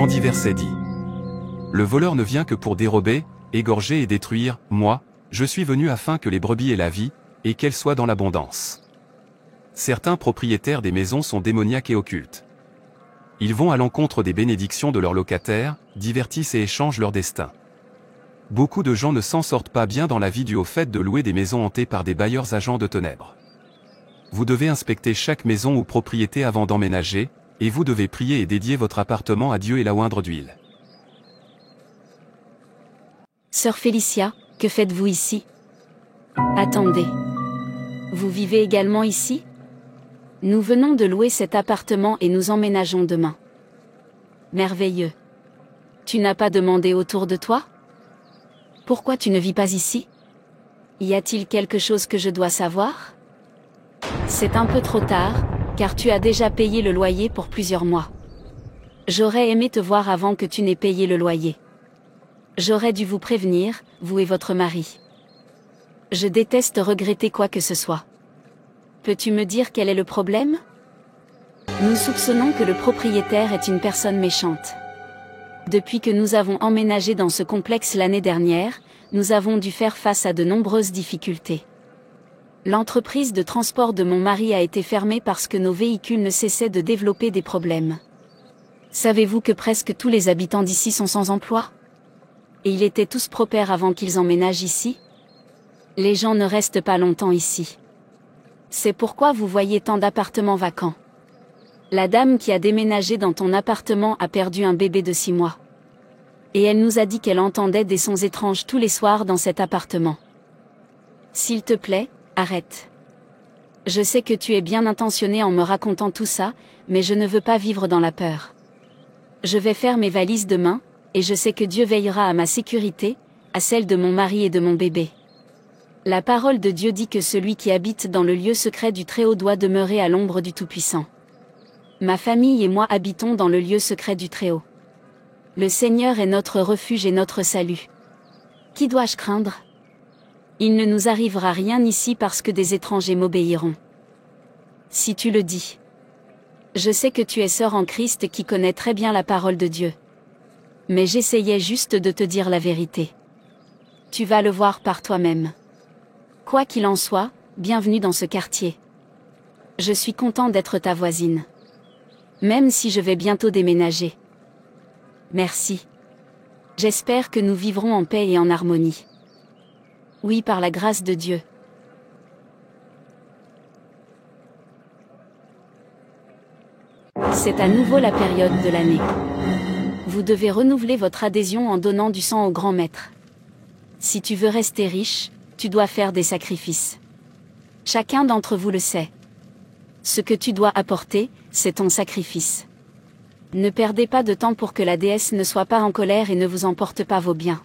Tandis verset dit. Le voleur ne vient que pour dérober, égorger et détruire, moi, je suis venu afin que les brebis aient la vie, et qu'elles soient dans l'abondance. Certains propriétaires des maisons sont démoniaques et occultes. Ils vont à l'encontre des bénédictions de leurs locataires, divertissent et échangent leur destin. Beaucoup de gens ne s'en sortent pas bien dans la vie dû au fait de louer des maisons hantées par des bailleurs agents de ténèbres. Vous devez inspecter chaque maison ou propriété avant d'emménager, et vous devez prier et dédier votre appartement à Dieu et la oindre d'huile. Sœur Félicia, que faites-vous ici? Attendez. Vous vivez également ici? Nous venons de louer cet appartement et nous emménageons demain. Merveilleux. Tu n'as pas demandé autour de toi? Pourquoi tu ne vis pas ici? Y a-t-il quelque chose que je dois savoir? C'est un peu trop tard, car tu as déjà payé le loyer pour plusieurs mois. J'aurais aimé te voir avant que tu n'aies payé le loyer. J'aurais dû vous prévenir, vous et votre mari. Je déteste regretter quoi que ce soit. Peux-tu me dire quel est le problème? Nous soupçonnons que le propriétaire est une personne méchante. Depuis que nous avons emménagé dans ce complexe l'année dernière, nous avons dû faire face à de nombreuses difficultés. L'entreprise de transport de mon mari a été fermée parce que nos véhicules ne cessaient de développer des problèmes. Savez-vous que presque tous les habitants d'ici sont sans emploi? Et ils étaient tous prospères avant qu'ils emménagent ici? Les gens ne restent pas longtemps ici. C'est pourquoi vous voyez tant d'appartements vacants. La dame qui a déménagé dans ton appartement a perdu un bébé de 6 mois. Et elle nous a dit qu'elle entendait des sons étranges tous les soirs dans cet appartement. S'il te plaît, arrête. Je sais que tu es bien intentionné en me racontant tout ça, mais je ne veux pas vivre dans la peur. Je vais faire mes valises demain, et je sais que Dieu veillera à ma sécurité, à celle de mon mari et de mon bébé. La parole de Dieu dit que celui qui habite dans le lieu secret du Très-Haut doit demeurer à l'ombre du Tout-Puissant. Ma famille et moi habitons dans le lieu secret du Très-Haut. Le Seigneur est notre refuge et notre salut. Qui dois-je craindre? Il ne nous arrivera rien ici parce que des étrangers m'obéiront. Si tu le dis. Je sais que tu es sœur en Christ qui connaît très bien la parole de Dieu. Mais j'essayais juste de te dire la vérité. Tu vas le voir par toi-même. Quoi qu'il en soit, bienvenue dans ce quartier. Je suis content d'être ta voisine. Même si je vais bientôt déménager. Merci. J'espère que nous vivrons en paix et en harmonie. Oui, par la grâce de Dieu. C'est à nouveau la période de l'année. Vous devez renouveler votre adhésion en donnant du sang au grand maître. Si tu veux rester riche, tu dois faire des sacrifices. Chacun d'entre vous le sait. Ce que tu dois apporter, c'est ton sacrifice. Ne perdez pas de temps pour que la déesse ne soit pas en colère et ne vous emporte pas vos biens.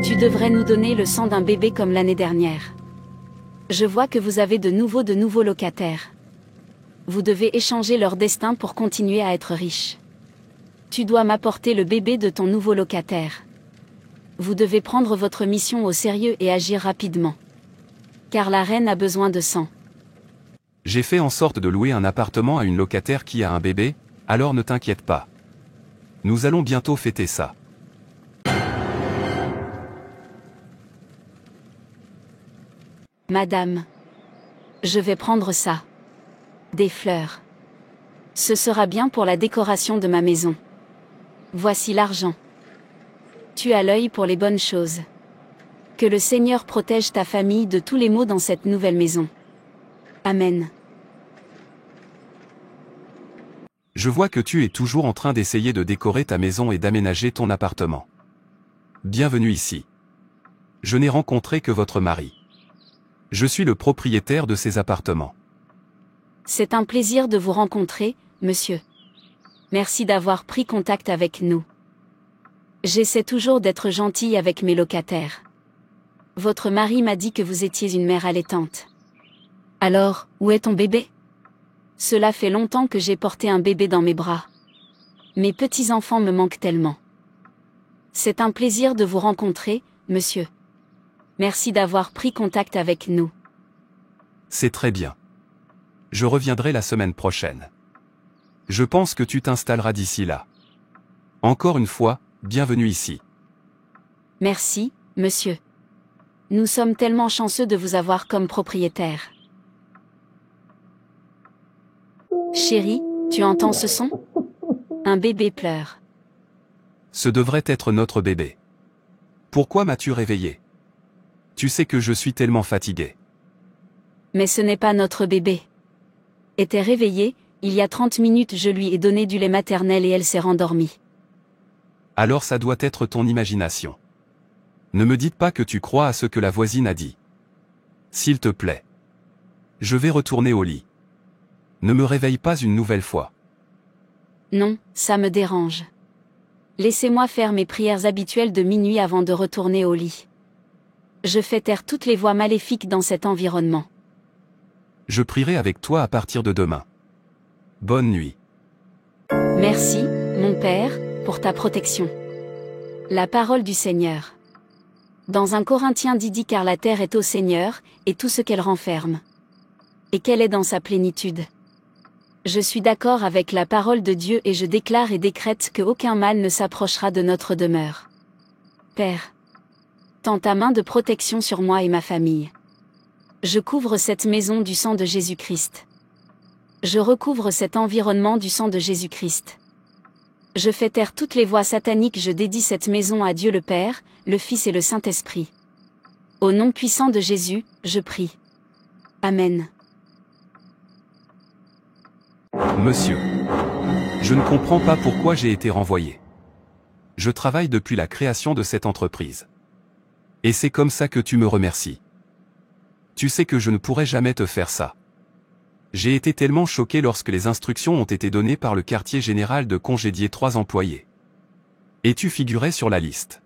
Tu devrais nous donner le sang d'un bébé comme l'année dernière. Je vois que vous avez de nouveaux locataires. Vous devez échanger leur destin pour continuer à être riche. Tu dois m'apporter le bébé de ton nouveau locataire. Vous devez prendre votre mission au sérieux et agir rapidement. Car la reine a besoin de sang. J'ai fait en sorte de louer un appartement à une locataire qui a un bébé, alors ne t'inquiète pas. Nous allons bientôt fêter ça. Madame. Je vais prendre ça. Des fleurs. Ce sera bien pour la décoration de ma maison. Voici l'argent. Tu as l'œil pour les bonnes choses. Que le Seigneur protège ta famille de tous les maux dans cette nouvelle maison. Amen. Je vois que tu es toujours en train d'essayer de décorer ta maison et d'aménager ton appartement. Bienvenue ici. Je n'ai rencontré que votre mari. Je suis le propriétaire de ces appartements. C'est un plaisir de vous rencontrer, monsieur. Merci d'avoir pris contact avec nous. J'essaie toujours d'être gentille avec mes locataires. Votre mari m'a dit que vous étiez une mère allaitante. Alors, où est ton bébé? Cela fait longtemps que j'ai porté un bébé dans mes bras. Mes petits-enfants me manquent tellement. C'est un plaisir de vous rencontrer, monsieur. Merci d'avoir pris contact avec nous. C'est très bien. Je reviendrai la semaine prochaine. Je pense que tu t'installeras d'ici là. Encore une fois, bienvenue ici. Merci, monsieur. Nous sommes tellement chanceux de vous avoir comme propriétaire. Chérie, tu entends ce son? Un bébé pleure. Ce devrait être notre bébé. Pourquoi m'as-tu réveillé? Tu sais que je suis tellement fatigué. Mais ce n'est pas notre bébé. Était réveillée, il y a 30 minutes je lui ai donné du lait maternel et elle s'est rendormie. Alors ça doit être ton imagination. Ne me dites pas que tu crois à ce que la voisine a dit. S'il te plaît. Je vais retourner au lit. Ne me réveille pas une nouvelle fois. Non, ça me dérange. Laissez-moi faire mes prières habituelles de minuit avant de retourner au lit. Je fais taire toutes les voix maléfiques dans cet environnement. Je prierai avec toi à partir de demain. Bonne nuit. Merci, mon Père, pour ta protection. La parole du Seigneur. Dans 1 Corinthiens dit car la terre est au Seigneur, et tout ce qu'elle renferme. Et qu'elle est dans sa plénitude. Je suis d'accord avec la parole de Dieu et je déclare et décrète que aucun mal ne s'approchera de notre demeure. Père, tends ta main de protection sur moi et ma famille. Je couvre cette maison du sang de Jésus-Christ. Je recouvre cet environnement du sang de Jésus-Christ. Je fais taire toutes les voix sataniques, je dédie cette maison à Dieu le Père, le Fils et le Saint-Esprit. Au nom puissant de Jésus, je prie. Amen. Monsieur. Je ne comprends pas pourquoi j'ai été renvoyé. Je travaille depuis la création de cette entreprise. Et c'est comme ça que tu me remercies. Tu sais que je ne pourrais jamais te faire ça. J'ai été tellement choqué lorsque les instructions ont été données par le quartier général de congédier 3 employés. Et tu figurais sur la liste.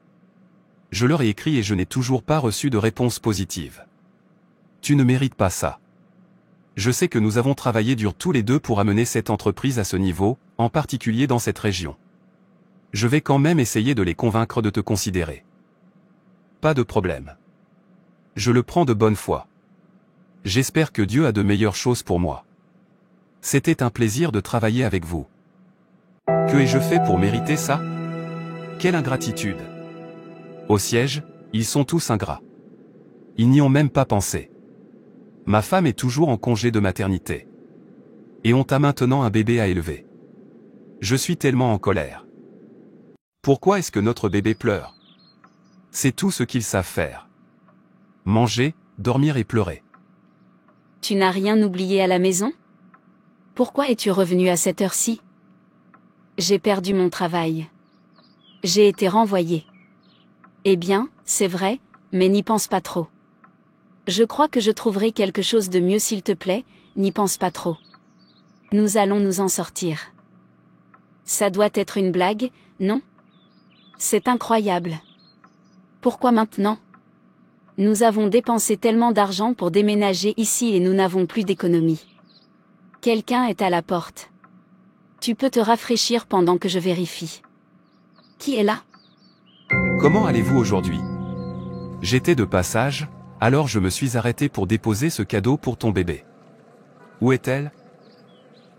Je leur ai écrit et je n'ai toujours pas reçu de réponse positive. Tu ne mérites pas ça. Je sais que nous avons travaillé dur tous les deux pour amener cette entreprise à ce niveau, en particulier dans cette région. Je vais quand même essayer de les convaincre de te considérer. Pas de problème. Je le prends de bonne foi. J'espère que Dieu a de meilleures choses pour moi. C'était un plaisir de travailler avec vous. Que ai-je fait pour mériter ça? Quelle ingratitude! Au siège, ils sont tous ingrats. Ils n'y ont même pas pensé. Ma femme est toujours en congé de maternité. Et on a maintenant un bébé à élever. Je suis tellement en colère. Pourquoi est-ce que notre bébé pleure? C'est tout ce qu'ils savent faire. Manger, dormir et pleurer. Tu n'as rien oublié à la maison? Pourquoi es-tu revenu à cette heure-ci? J'ai perdu mon travail. J'ai été renvoyé. Eh bien, c'est vrai, mais n'y pense pas trop. Je crois que je trouverai quelque chose de mieux s'il te plaît, n'y pense pas trop. Nous allons nous en sortir. Ça doit être une blague, non? C'est incroyable. Pourquoi maintenant? Nous avons dépensé tellement d'argent pour déménager ici et nous n'avons plus d'économie. Quelqu'un est à la porte. Tu peux te rafraîchir pendant que je vérifie. Qui est là? Comment allez-vous aujourd'hui? J'étais de passage, alors je me suis arrêté pour déposer ce cadeau pour ton bébé. Où est-elle?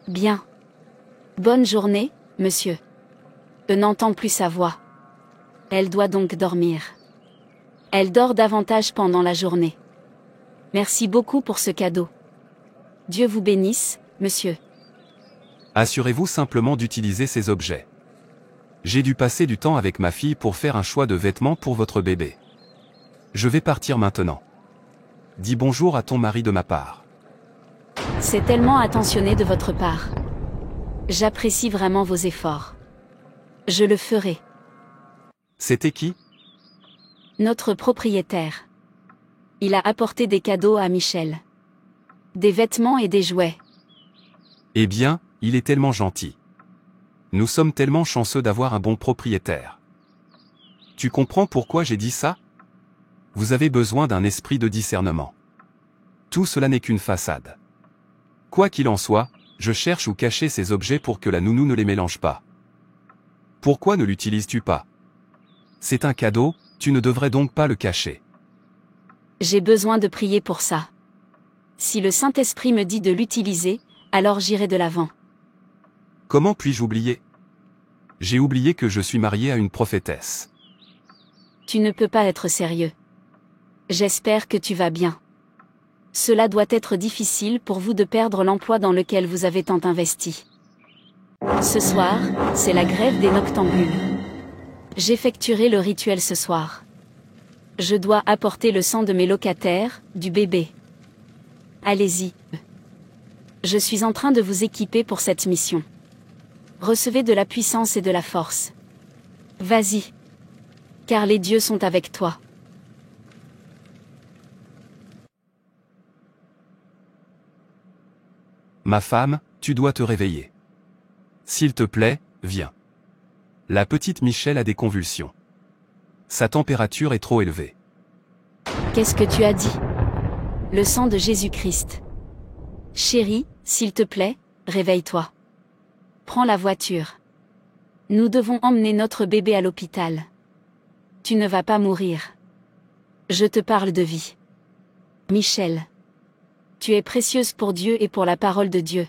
Bien. Bonne journée, monsieur. Je n'entends plus sa voix. Elle doit donc dormir. Elle dort davantage pendant la journée. Merci beaucoup pour ce cadeau. Dieu vous bénisse, monsieur. Assurez-vous simplement d'utiliser ces objets. J'ai dû passer du temps avec ma fille pour faire un choix de vêtements pour votre bébé. Je vais partir maintenant. Dis bonjour à ton mari de ma part. C'est tellement attentionné de votre part. J'apprécie vraiment vos efforts. Je le ferai. C'était qui? Notre propriétaire. Il a apporté des cadeaux à Michel. Des vêtements et des jouets. Eh bien, il est tellement gentil. Nous sommes tellement chanceux d'avoir un bon propriétaire. Tu comprends pourquoi j'ai dit ça? Vous avez besoin d'un esprit de discernement. Tout cela n'est qu'une façade. Quoi qu'il en soit, je cherche où cacher ces objets pour que la nounou ne les mélange pas. Pourquoi ne l'utilises-tu pas? C'est un cadeau, tu ne devrais donc pas le cacher. J'ai besoin de prier pour ça. Si le Saint-Esprit me dit de l'utiliser, alors j'irai de l'avant. Comment puis-je oublier? J'ai oublié que je suis marié à une prophétesse. Tu ne peux pas être sérieux. J'espère que tu vas bien. Cela doit être difficile pour vous de perdre l'emploi dans lequel vous avez tant investi. Ce soir, c'est la grève des noctambules. J'effectuerai le rituel ce soir. Je dois apporter le sang de mes locataires, du bébé. Allez-y. Je suis en train de vous équiper pour cette mission. Recevez de la puissance et de la force. Vas-y. Car les dieux sont avec toi. Ma femme, tu dois te réveiller. S'il te plaît, viens. La petite Michelle a des convulsions. Sa température est trop élevée. Qu'est-ce que tu as dit? Le sang de Jésus-Christ. Chérie, s'il te plaît, réveille-toi. Prends la voiture. Nous devons emmener notre bébé à l'hôpital. Tu ne vas pas mourir. Je te parle de vie. Michel. Tu es précieuse pour Dieu et pour la parole de Dieu.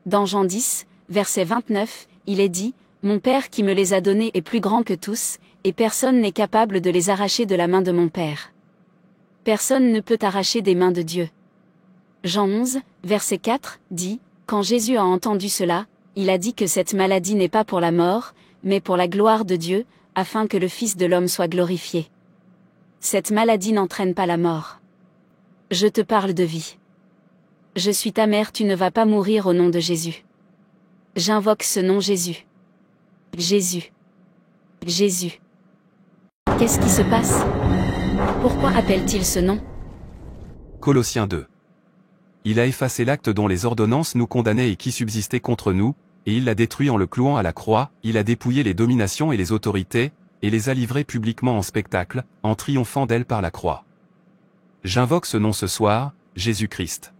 Dans Jean 10, verset 29, il est dit, « Mon Père qui me les a donnés est plus grand que tous, et personne n'est capable de les arracher de la main de mon Père. » Personne ne peut arracher des mains de Dieu. Jean 11, verset 4, dit, « Quand Jésus a entendu cela, il a dit que cette maladie n'est pas pour la mort, mais pour la gloire de Dieu, afin que le Fils de l'homme soit glorifié. » Cette maladie n'entraîne pas la mort. Je te parle de vie. Je suis ta mère, tu ne vas pas mourir au nom de Jésus. J'invoque ce nom Jésus. Jésus. Jésus. Qu'est-ce qui se passe? Pourquoi appelle-t-il ce nom? Colossiens 2. Il a effacé l'acte dont les ordonnances nous condamnaient et qui subsistait contre nous, et il l'a détruit en le clouant à la croix, il a dépouillé les dominations et les autorités, et les a livrées publiquement en spectacle, en triomphant d'elles par la croix. J'invoque ce nom ce soir, Jésus-Christ.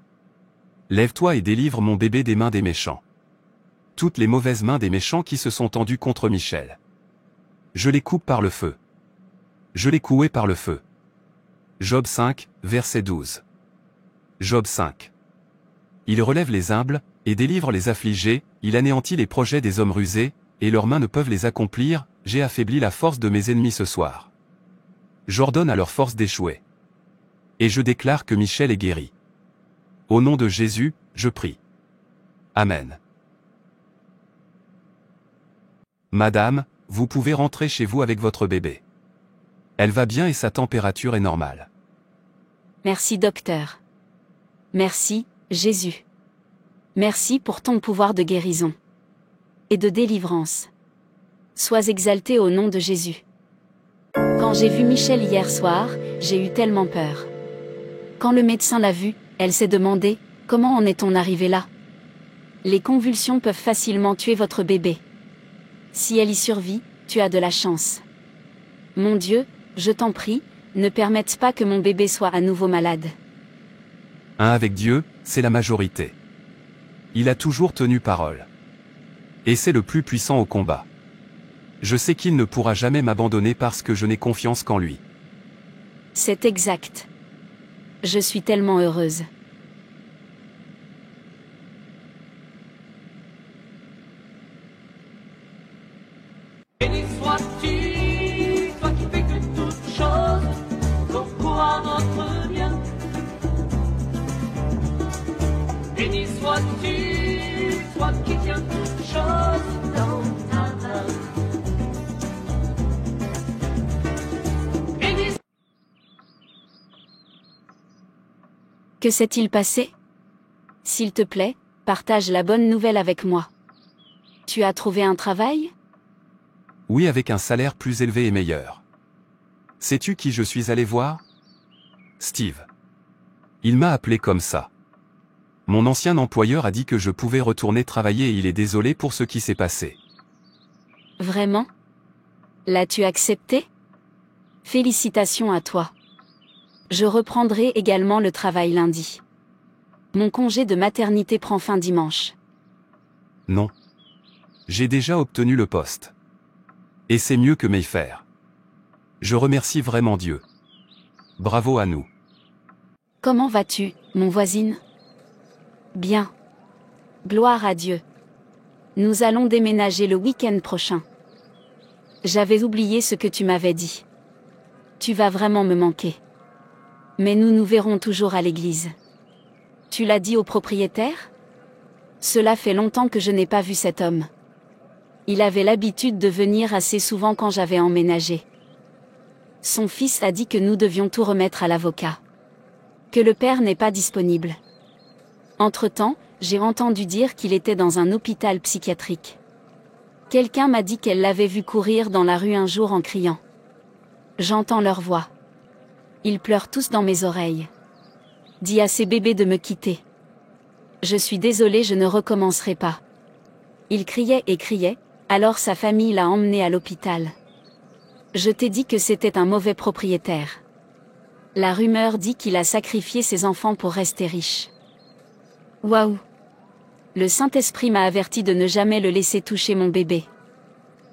Lève-toi et délivre mon bébé des mains des méchants. Toutes les mauvaises mains des méchants qui se sont tendues contre Michel. Je les coupe par le feu. Je les couais par le feu. Job 5, verset 12. Job 5. Il relève les humbles, et délivre les affligés, il anéantit les projets des hommes rusés, et leurs mains ne peuvent les accomplir, j'ai affaibli la force de mes ennemis ce soir. J'ordonne à leur force d'échouer. Et je déclare que Michel est guéri. Au nom de Jésus, je prie. Amen. Madame, vous pouvez rentrer chez vous avec votre bébé. Elle va bien et sa température est normale. Merci docteur. Merci, Jésus. Merci pour ton pouvoir de guérison. Et de délivrance. Sois exalté au nom de Jésus. Quand j'ai vu Michel hier soir, j'ai eu tellement peur. Quand le médecin l'a vue, elle s'est demandé, comment en est-on arrivé là? Les convulsions peuvent facilement tuer votre bébé. Si elle y survit, tu as de la chance. Mon Dieu, je t'en prie, ne permette pas que mon bébé soit à nouveau malade. Un avec Dieu, c'est la majorité. Il a toujours tenu parole. Et c'est le plus puissant au combat. Je sais qu'il ne pourra jamais m'abandonner parce que je n'ai confiance qu'en lui. C'est exact. Je suis tellement heureuse. Béni sois-tu, toi qui fais que toutes choses concourent à notre bien. Béni sois-tu, toi qui tiens toutes choses dans ta main. Béni Que s'est-il passé? S'il te plaît, partage la bonne nouvelle avec moi. Tu as trouvé un travail? Oui, avec un salaire plus élevé et meilleur. Sais-tu qui je suis allé voir? Steve. Il m'a appelé comme ça. Mon ancien employeur a dit que je pouvais retourner travailler et il est désolé pour ce qui s'est passé. Vraiment? L'as-tu accepté? Félicitations à toi. Je reprendrai également le travail lundi. Mon congé de maternité prend fin dimanche. Non. J'ai déjà obtenu le poste. Et c'est mieux que Mayfair. Je remercie vraiment Dieu. Bravo à nous. Comment vas-tu, mon voisine? Bien. Gloire à Dieu. Nous allons déménager le week-end prochain. J'avais oublié ce que tu m'avais dit. Tu vas vraiment me manquer. Mais nous nous verrons toujours à l'église. Tu l'as dit au propriétaire ? Cela fait longtemps que je n'ai pas vu cet homme. Il avait l'habitude de venir assez souvent quand j'avais emménagé. Son fils a dit que nous devions tout remettre à l'avocat. Que le père n'est pas disponible. Entre-temps, j'ai entendu dire qu'il était dans un hôpital psychiatrique. Quelqu'un m'a dit qu'elle l'avait vu courir dans la rue un jour en criant. J'entends leur voix. Ils pleurent tous dans mes oreilles. Dis à ces bébés de me quitter. Je suis désolée, je ne recommencerai pas. Il criait et criait, alors sa famille l'a emmené à l'hôpital. Je t'ai dit que c'était un mauvais propriétaire. La rumeur dit qu'il a sacrifié ses enfants pour rester riche. Waouh! Le Saint-Esprit m'a averti de ne jamais le laisser toucher mon bébé.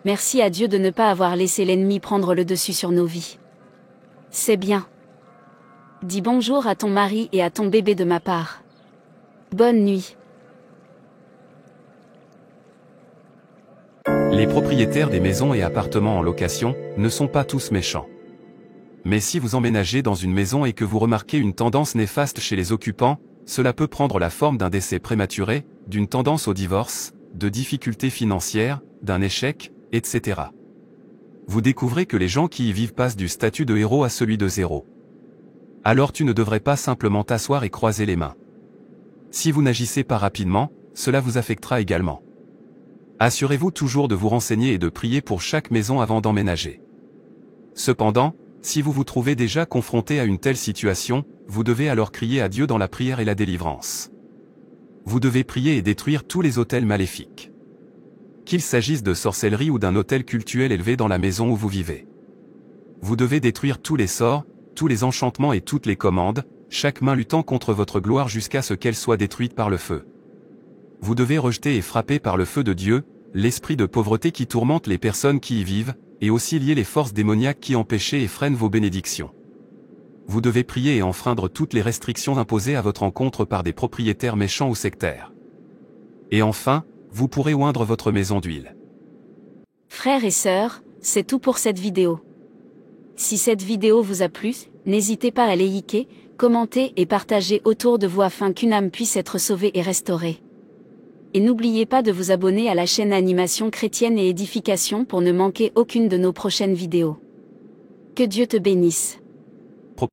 Merci à Dieu de ne pas avoir laissé l'ennemi prendre le dessus sur nos vies. C'est bien. Dis bonjour à ton mari et à ton bébé de ma part. Bonne nuit. Les propriétaires des maisons et appartements en location ne sont pas tous méchants. Mais si vous emménagez dans une maison et que vous remarquez une tendance néfaste chez les occupants, cela peut prendre la forme d'un décès prématuré, d'une tendance au divorce, de difficultés financières, d'un échec, etc. Vous découvrez que les gens qui y vivent passent du statut de héros à celui de zéro. Alors tu ne devrais pas simplement t'asseoir et croiser les mains. Si vous n'agissez pas rapidement, cela vous affectera également. Assurez-vous toujours de vous renseigner et de prier pour chaque maison avant d'emménager. Cependant, si vous vous trouvez déjà confronté à une telle situation, vous devez alors crier à Dieu dans la prière et la délivrance. Vous devez prier et détruire tous les autels maléfiques. Qu'il s'agisse de sorcellerie ou d'un autel cultuel élevé dans la maison où vous vivez. Vous devez détruire tous les sorts, tous les enchantements et toutes les commandes, chaque main luttant contre votre gloire jusqu'à ce qu'elle soit détruite par le feu. Vous devez rejeter et frapper par le feu de Dieu, l'esprit de pauvreté qui tourmente les personnes qui y vivent, et aussi lier les forces démoniaques qui empêchent et freinent vos bénédictions. Vous devez prier et enfreindre toutes les restrictions imposées à votre encontre par des propriétaires méchants ou sectaires. Et enfin, vous pourrez oindre votre maison d'huile. Frères et sœurs, c'est tout pour cette vidéo. Si cette vidéo vous a plu, n'hésitez pas à liker, commenter et partager autour de vous afin qu'une âme puisse être sauvée et restaurée. Et n'oubliez pas de vous abonner à la chaîne Animation Chrétienne et Édification pour ne manquer aucune de nos prochaines vidéos. Que Dieu te bénisse.